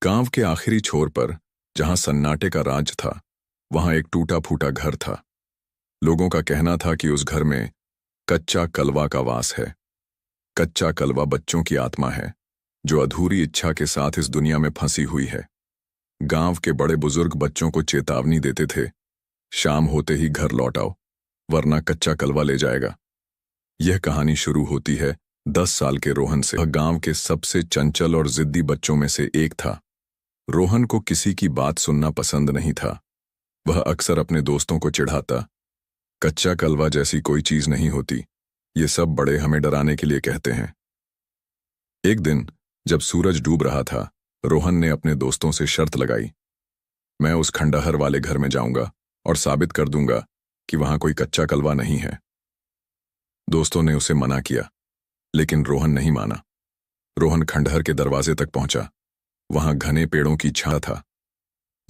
गांव के आखिरी छोर पर, जहां सन्नाटे का राज था, वहां एक टूटा फूटा घर था। लोगों का कहना था कि उस घर में कच्चा कलवा का वास है। कच्चा कलवा बच्चों की आत्मा है, जो अधूरी इच्छा के साथ इस दुनिया में फंसी हुई है। गांव के बड़े बुजुर्ग बच्चों को चेतावनी देते थे, शाम होते ही घर लौट आओ, वरना कच्चा कलवा ले जाएगा। यह कहानी शुरू होती है 10 साल के रोहन से। वह गांव के सबसे चंचल और जिद्दी बच्चों में से एक था। रोहन को किसी की बात सुनना पसंद नहीं था। वह अक्सर अपने दोस्तों को चिढ़ाता, कच्चा कलवा जैसी कोई चीज नहीं होती, ये सब बड़े हमें डराने के लिए कहते हैं। एक दिन जब सूरज डूब रहा था, रोहन ने अपने दोस्तों से शर्त लगाई, मैं उस खंडहर वाले घर में जाऊंगा और साबित कर दूंगा कि वहां कोई कच्चा कलवा नहीं है। दोस्तों ने उसे मना किया, लेकिन रोहन नहीं माना। रोहन खंडहर के दरवाजे तक पहुंचा। वहां घने पेड़ों की छाया था।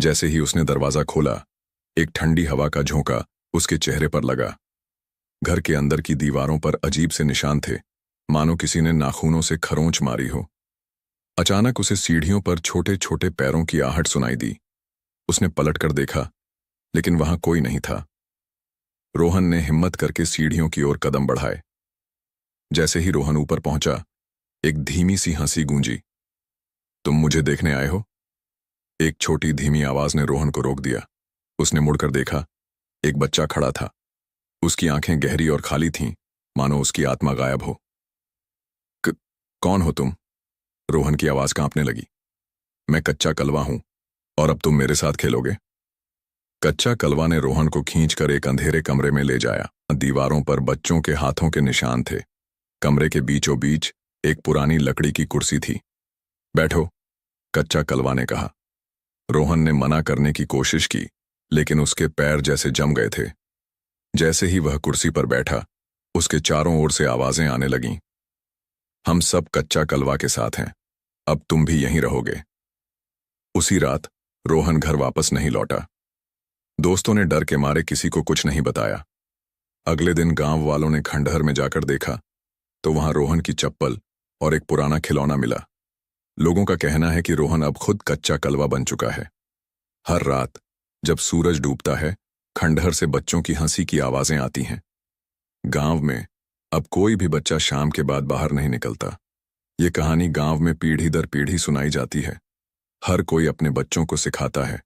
जैसे ही उसने दरवाजा खोला, एक ठंडी हवा का झोंका उसके चेहरे पर लगा। घर के अंदर की दीवारों पर अजीब से निशान थे, मानो किसी ने नाखूनों से खरोंच मारी हो। अचानक उसे सीढ़ियों पर छोटे छोटे पैरों की आहट सुनाई दी। उसने पलटकर देखा, लेकिन वहां कोई नहीं था। रोहन ने हिम्मत करके सीढ़ियों की ओर कदम बढ़ाए। जैसे ही रोहन ऊपर पहुंचा, एक धीमी सी हंसी गूंजी। तुम मुझे देखने आए हो? एक छोटी धीमी आवाज ने रोहन को रोक दिया। उसने मुड़कर देखा, एक बच्चा खड़ा था। उसकी आंखें गहरी और खाली थीं, मानो उसकी आत्मा गायब हो। कौन हो तुम? रोहन की आवाज कांपने लगी। मैं कच्चा कलवा हूं, और अब तुम मेरे साथ खेलोगे। कच्चा कलवा ने रोहन को खींचकर एक अंधेरे कमरे में ले जाया। दीवारों पर बच्चों के हाथों के निशान थे। कमरे के बीचों बीच एक पुरानी लकड़ी की कुर्सी थी। बैठो, कच्चा कलवा ने कहा। रोहन ने मना करने की कोशिश की, लेकिन उसके पैर जैसे जम गए थे। जैसे ही वह कुर्सी पर बैठा, उसके चारों ओर से आवाजें आने लगीं। हम सब कच्चा कलवा के साथ हैं, अब तुम भी यहीं रहोगे। उसी रात रोहन घर वापस नहीं लौटा। दोस्तों ने डर के मारे किसी को कुछ नहीं बताया। अगले दिन गांव वालों ने खंडहर में जाकर देखा, तो वहां रोहन की चप्पल और एक पुराना खिलौना मिला। लोगों का कहना है कि रोहन अब खुद कच्चा कलवा बन चुका है। हर रात जब सूरज डूबता है, खंडहर से बच्चों की हंसी की आवाजें आती हैं। गांव में अब कोई भी बच्चा शाम के बाद बाहर नहीं निकलता। ये कहानी गांव में पीढ़ी दर पीढ़ी सुनाई जाती है। हर कोई अपने बच्चों को सिखाता है,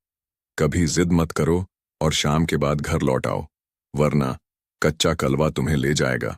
कभी जिद मत करो और शाम के बाद घर लौट आओ, वरना कच्चा कलवा तुम्हें ले जाएगा।